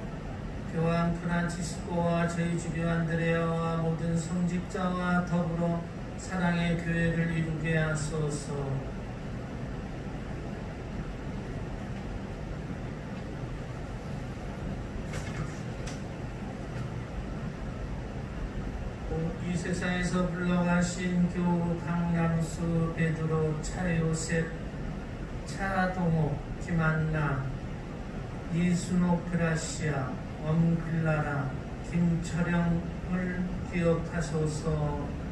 교황 프란치스코와 저희 주교 안드레아와 모든 성직자와 더불어 사랑의 교회를 이루게 하소서. 이 세상에서 불러가신 교우 강남수, 베드로, 차요셉, 차동호, 김한나, 이순옥, 그라시아, 엄글라라, 김철영을 기억하소서.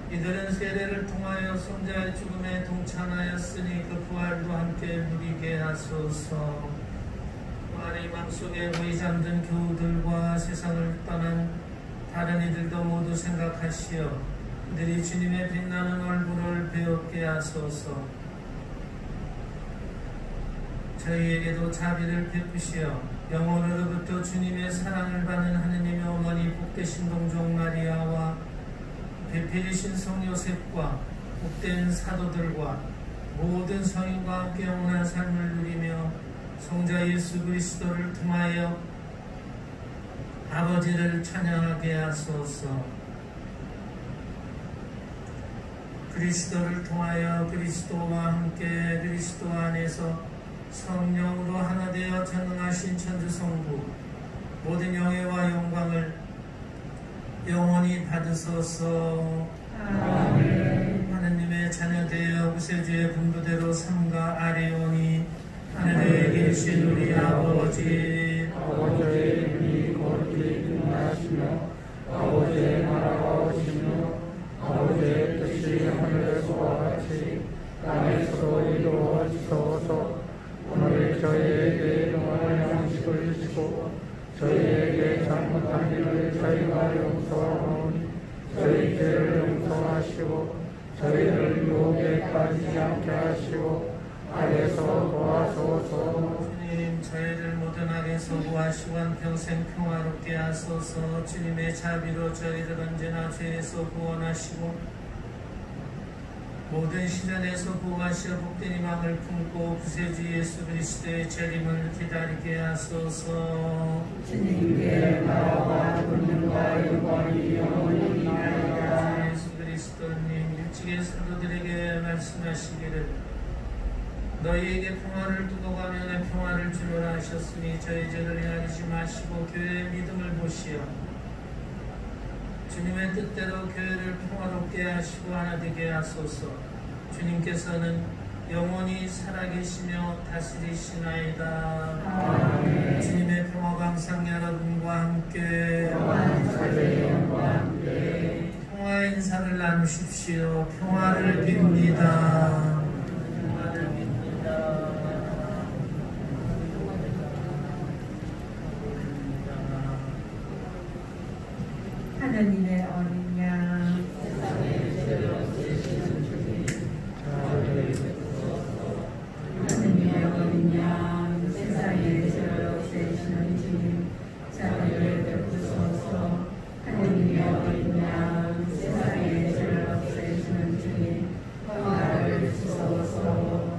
이들은 세례를 통하여 성자의 죽음에 동참하였으니 그 부활도 함께 누리게 하소서. 부활의 맘 속에 거의 잠든 교우들과 세상을 떠난 다른 이들도 모두 생각하시어 그들이 주님의 빛나는 얼굴을 배웠게 하소서. 저희에게도 자비를 베푸시어 영원으로부터 주님의 사랑을 받는 하느님의 어머니 복되신 동정 마리아와 배필이신 성 요셉과 복된 사도들과 모든 성인과 함께 영원한 삶을 누리며 성자 예수 그리스도를 통하여 아버지를 찬양하게 하소서. 그리스도를 통하여 그리스도와 함께 그리스도 안에서 성령으로 하나 되어 전능하신 천주성부 모든 영예와 영광을 영원히 받으소서. 아멘. 하느님의 자녀되어 구세주의 분부대로 삼가 아뢰오니 하늘에 계신 우리 아버지, 아버지의 이름이 거룩히 등하시며 아버지의 나라가 오시며 아버지의 뜻이 하늘에서와 같이 땅에서도 이루어지소서. 오늘 저희에게 일용할 양식을 주시고 저희에게 잘못한 일을 저희가 용서하오니 저희 죄를 용서하시고 저희를 유혹에 빠지지 않게 하시고 악에서 도와소서. 주님, 저희를 모든 악에서 구하시고 한평생 평화롭게 하소서. 주님의 자비로 저희를 언제나 죄에서 구원하시고 모든 시련에서 구하시어 복된 희망을 품고 구세주 예수 그리스도의 재림을 기다리게 하소서. 주님께 나라와 권능과 영광이 영원히 있나이다. 예수 그리스도님, 일찍의 사도들에게 말씀하시기를 너희에게 평화를 두고 가며 내 평화를 주노라 하셨으니 저희 죄를 헤아리지 마시고 교회의 믿음을 보시어 주님의 뜻대로 교회를 평화롭게 하시고 하나 되게 하소서. 주님께서는 영원히 살아계시며 다스리시나이다. 아멘. 주님의 평화가 항상 여러분과 함께 평화의 인사를 나누십시오. 평화를 빕니다. 평화를 빕니다. 하나님의 어린 양, 하느님의 어린 양, 세상의 죄를 없애시는 주님, 자비를 베푸소서. 하느님의 어린 양, 세상의 죄를 없애시는 주님, 평화를 주소서.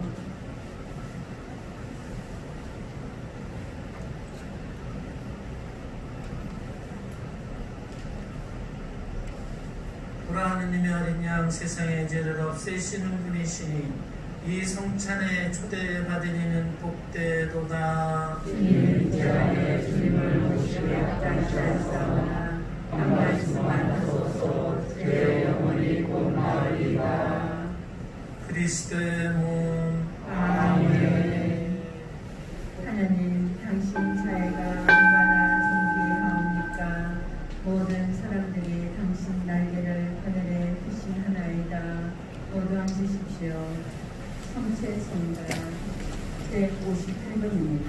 보라, 하느님의 어린 양, 세상의 죄를 없애시는 분이시니 이 성찬에 초대받은 이는 복되도다. 주님, 제 안에 주님을 모시기 합당치 않사오나 한 말씀만 하소서. 제 영혼이 곧 나으리다. 그리스도의 몸. 아멘. 하나님, 당신 자애가 얼마나 존귀하옵니까? 모든 사람들이 당신 날개를 하늘에 푸신하나이다. 모두 앉으십시오. 성체 성가 158번입니다.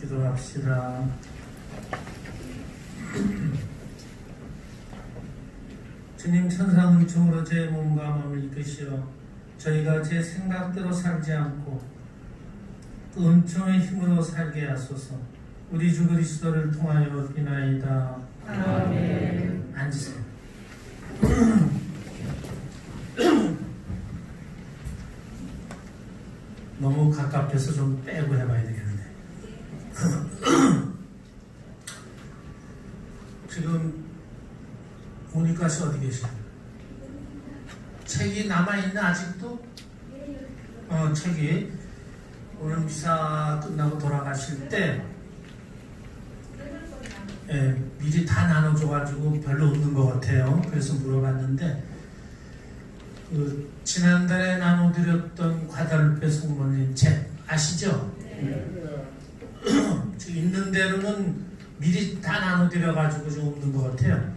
기도합시다. 주님, 천상 은총으로 제 몸과 마음을 이끄시어 저희가 제 생각대로 살지 않고 그 은총의 힘으로 살게 하소서. 우리 주 그리스도를 통하여 비나이다. 아멘. 앉으세요. 너무 가깝게서 좀 빼고 해봐야 되겠는데. 지금 모니까 씨 어디 계세요? 자, 책이 남아있나 아직도? 책이 오늘 미사 끝나고 돌아가실 때 미리 다 나눠줘가지고 별로 없는 것 같아요. 그래서 물어봤는데 지난달에 나눠드렸던 과달루페 성모님 책 아시죠? 있는 대로는 미리 다 나눠드려가지고 좀 없는 것 같아요.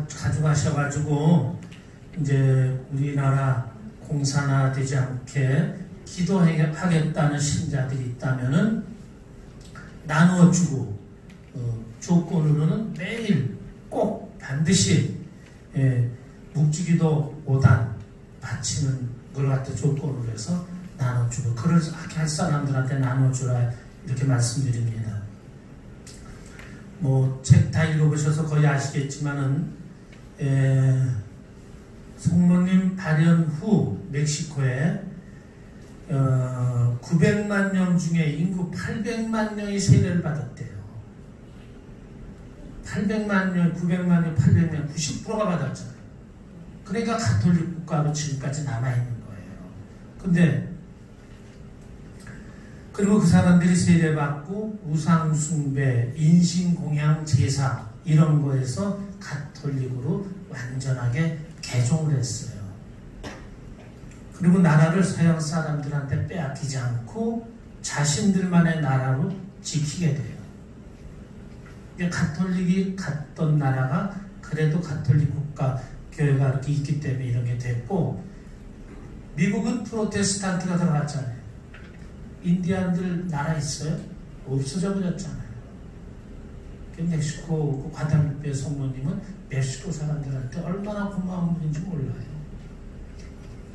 가져가셔가지고 이제 우리나라 공산화되지 않게 기도하겠다는 신자들이 있다면은 나눠주고 조건으로는 매일 꼭 반드시 묵주기도 5단 바치는 걸 갖다 조건으로 해서 나눠주고 그렇게 할 사람들한테 나눠주라 이렇게 말씀드립니다. 뭐 책 다 읽어보셔서 거의 아시겠지만은 성모님 발현 후 멕시코에 900만 명 중에 인구 800만 명이 세례를 받았대요. 800만 명, 900만 명, 800명, 90%가 받았잖아요. 그러니까 가톨릭 국가로 지금까지 남아있는 거예요. 근데 그리고 그 사람들이 세례받고 우상숭배, 인신공양 제사 이런 거에서 가톨릭으로 완전하게 개종을 했어요. 그리고 나라를 서양 사람들한테 빼앗기지 않고 자신들만의 나라로 지키게 돼요. 가톨릭이 갔던 나라가 그래도 가톨릭 국가 교회가 이렇게 있기 때문에 이런 게 됐고, 미국은 프로테스탄트가 들어갔잖아요. 인디안들 나라 있어요? 없어져 버렸잖아요. 멕시코 과달루페 성모님은 멕시코 사람들한테 얼마나 고마운 분인지 몰라요.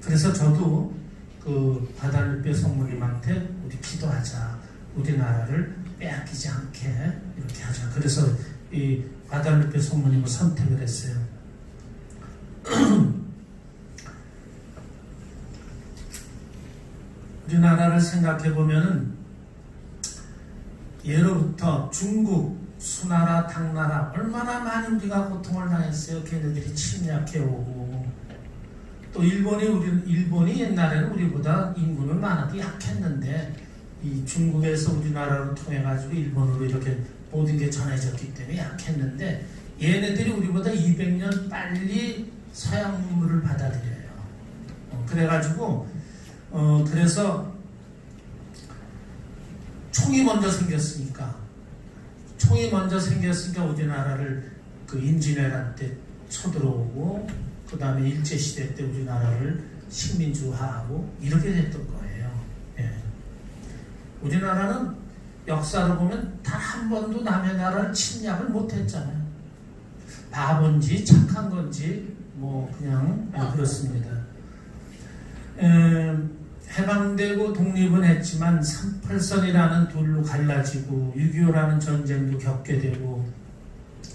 그래서 저도 그 과달루페 성모님한테 우리 기도하자, 우리나라를 빼앗기지 않게 이렇게 하자. 그래서 이 과달루페 성모님을 선택을 했어요. 우리나라를 생각해 보면은 예로부터 중국, 수나라, 당나라 얼마나 많은 우리가 고통을 당했어요. 걔네들이 침략해 오고, 또 일본이 옛날에는 우리보다 인구는 많아도 약했는데 이 중국에서 우리나라로 통해 가지고 일본으로 이렇게 모든 게 전해졌기 때문에 약했는데, 얘네들이 우리보다 200년 빨리 서양 문물을 받아들여요. 그래가지고 그래서 총이 먼저 생겼으니까 우리나라를 그 임진왜란 때 쳐들어오고, 그 다음에 일제시대 때 우리나라를 식민주화하고 이렇게 됐던 거예요. 예. 우리나라는 역사로 보면 단 한 번도 남의 나라를 침략을 못했잖아요. 바본지 착한 건지 뭐 그냥 그렇습니다. 해방되고 독립은 했지만 38선이라는 돌로 갈라지고 6.25라는 전쟁도 겪게 되고,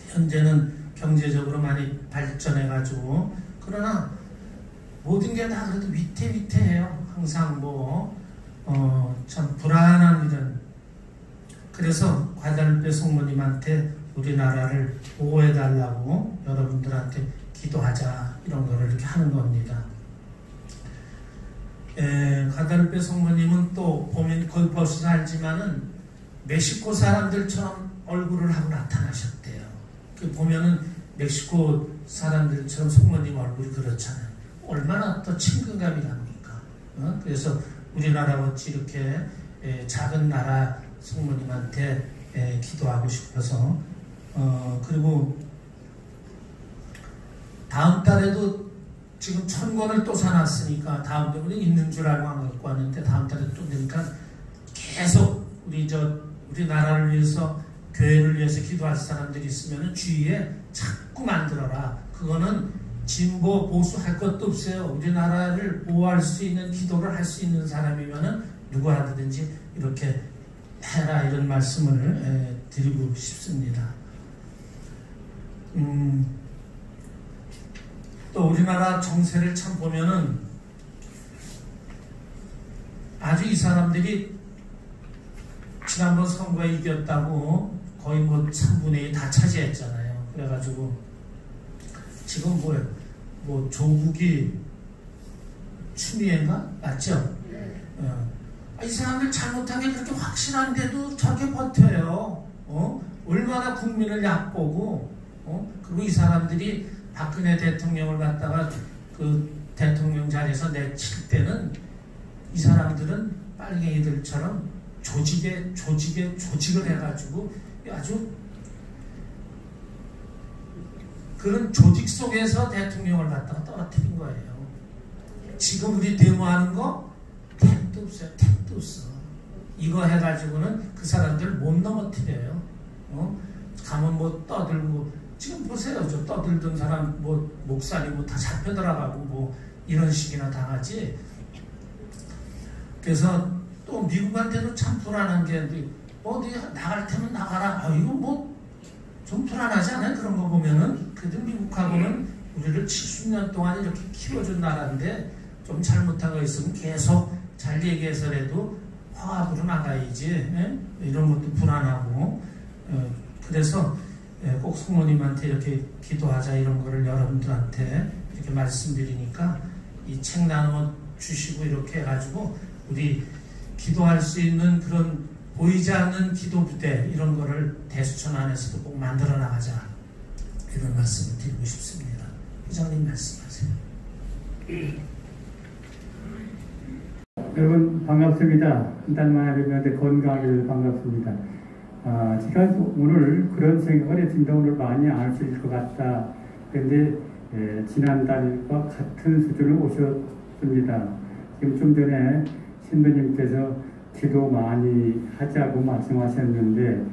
현재는 경제적으로 많이 발전해가지고, 그러나 모든 게 다 그래도 위태위태해요. 항상 참 불안한 일은. 그래서 과달루페 성모님한테 우리나라를 보호해달라고 여러분들한테 기도하자, 이런 거를 이렇게 하는 겁니다. 과달루페 성모님은 또 보면 골퍼스 알지만은 멕시코 사람들처럼 얼굴을 하고 나타나셨대요. 그 보면은 멕시코 사람들처럼 성모님 얼굴이 그렇잖아요. 얼마나 더 친근감이 갑니까? 그래서 우리나라 어찌 이렇게 작은 나라 성모님한테 기도하고 싶어서, 그리고 다음 달에도 지금 1000권을 또 사놨으니까 다음 달에 있는 줄 알고 안 갖고 왔는데, 다음 달에 또 되니까 계속 우리나라를 위해서, 교회를 위해서 기도할 사람들이 있으면 주위에 자꾸 만들어라. 그거는 진보 보수 할 것도 없어요. 우리나라를 보호할 수 있는 기도를 할 수 있는 사람이면은 누구 하든지 이렇게 해라, 이런 말씀을 드리고 싶습니다. 또 우리나라 정세를 참 보면은 아주 이 사람들이 지난번 선거에 이겼다고 거의 3분의 2 다 차지했잖아요. 그래가지고 지금 조국이 추미애가 맞죠? 이 사람들 잘못한 게 그렇게 확실한데도 저렇게 버텨요. 얼마나 국민을 얕보고, 그리고 이 사람들이 박근혜 대통령을 갖다가 그 대통령 자리에서 내칠 때는 이 사람들은 빨갱이들처럼 조직을 해가지고 아주 그런 조직 속에서 대통령을 갖다가 떨어뜨린 거예요. 지금 우리 데모하는 거 택도 없어요. 택도 없어. 이거 해가지고는 그 사람들 못 넘어뜨려요. 가면 뭐 떠들고, 지금 보세요. 저 떠들던 사람 뭐 목사님 뭐 다 잡혀 들어가고 뭐 이런 식이나 당하지. 그래서 또 미국한테도 참 불안한 게, 어디 나갈 테면 나가라. 이거 뭐 좀 불안하지 않아요? 그런 거 보면은. 그래도 미국하고는 우리를 70년 동안 이렇게 키워준 나라인데 좀 잘못한 거 있으면 계속 잘 얘기해서라도 화합으로 나가야지. 이런 것도 불안하고. 그래서 꼭 성모님한테 이렇게 기도하자 이런 거를 여러분들한테 이렇게 말씀드리니까 이 책 나눠 주시고 이렇게 해가지고 우리 기도할 수 있는 그런 보이지 않는 기도 부대 이런 거를 대수천 안에서도 꼭 만들어 나가자 이런 말씀을 드리고 싶습니다. 회장님 말씀하세요. 여러분 반갑습니다. 한 달만에 뵙는데 건강하길 반갑습니다. 제가 오늘 그런 생각을 했습니다. 오늘 많이 안 쓰실 것 같다. 그런데 지난달과 같은 수준으로 오셨습니다. 지금 좀 전에 신부님께서 기도 많이 하자고 말씀하셨는데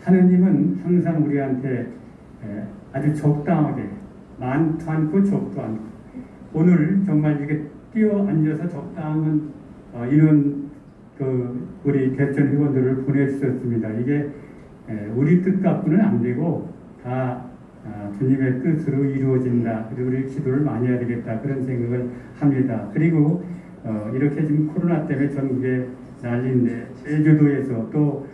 하느님은 항상 우리한테 아주 적당하게 많도 않고 적도 않고 오늘 정말 이렇게 뛰어 앉아서 적당한 이런 우리 개천 회원들을 보내주셨습니다. 이게 우리 뜻 갖고는 안 되고 다 주님의 뜻으로 이루어진다. 그리고 우리 기도를 많이 해야 되겠다. 그런 생각을 합니다. 그리고 이렇게 지금 코로나 때문에 전국에 난리인데 제주도에서 또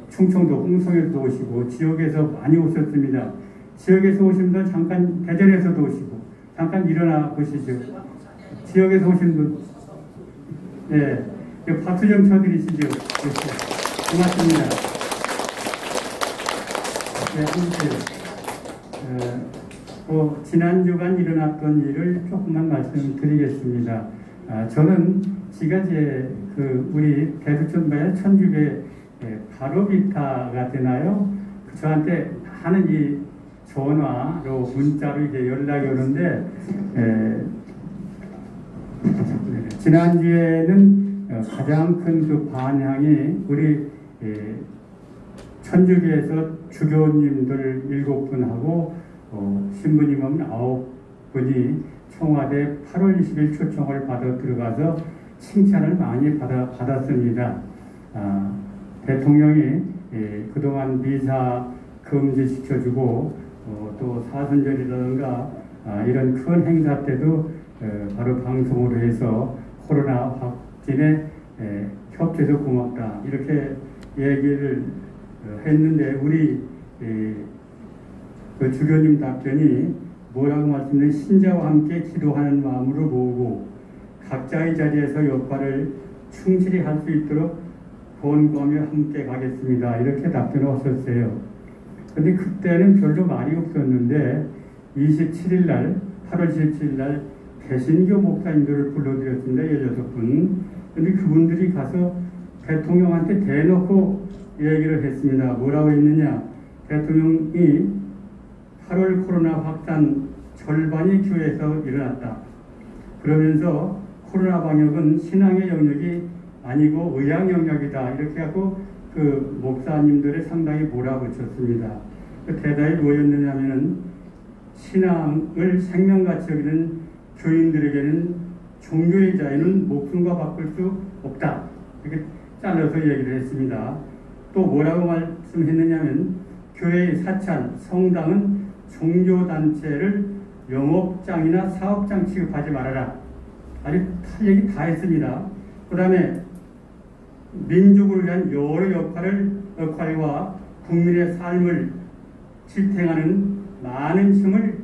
충청도 홍성에도 오시고 지역에서 많이 오셨습니다. 지역에서 오신 분 잠깐 대전에서도 오시고 잠깐 일어나 보시죠. 지역에서 오신 분 박수 좀 쳐드리시죠. 고맙습니다. 지난주간 일어났던 일을 조금만 말씀드리겠습니다. 저는 지금까지 우리 대두천바의 천주교 바로비타가 되나요? 저한테 하는 이 전화로 문자로 이제 연락이 오는데 지난주에는 가장 큰 그 반향이 우리 천주교에서 주교님들 7분하고 신부님은 9분이 청와대 8월 20일 초청을 받아 들어가서 칭찬을 많이 받았습니다. 대통령이 그동안 미사 금지시켜주고 또 사순절이라든가 이런 큰 행사 때도 바로 방송으로 해서 코로나 확진에 협조해서 고맙다 이렇게 얘기를 했는데 우리 그 주교님 답변이 뭐라고 말씀드리면 신자와 함께 기도하는 마음으로 모으고 각자의 자리에서 역할을 충실히 할 수 있도록 권고하며 함께 가겠습니다. 이렇게 답변을 하셨어요. 그런데 그때는 별로 말이 없었는데 27일 날 8월 27일 날 개신교 목사님들을 불러드렸습니다. 16분. 그런데 그분들이 가서 대통령한테 대놓고 얘기를 했습니다. 뭐라고 했느냐. 대통령이 8월 코로나 확산 절반이 교회에서 일어났다. 그러면서 코로나 방역은 신앙의 영역이 아니고 의학 영역이다. 이렇게 하고 그 목사님들의 상당히 몰아붙였습니다. 그 대답이 뭐였느냐면은 신앙을 생명같이 여기는 교인들에게는 종교의 자유는 목숨과 바꿀 수 없다. 이렇게 잘라서 얘기를 했습니다. 또 뭐라고 말씀했느냐면 교회의 사찰, 성당은 종교단체를 영업장이나 사업장 취급하지 말아라. 아주 할 얘기 다 했습니다. 그 다음에 민족을 위한 여러 역할과 국민의 삶을 지탱하는 많은 힘을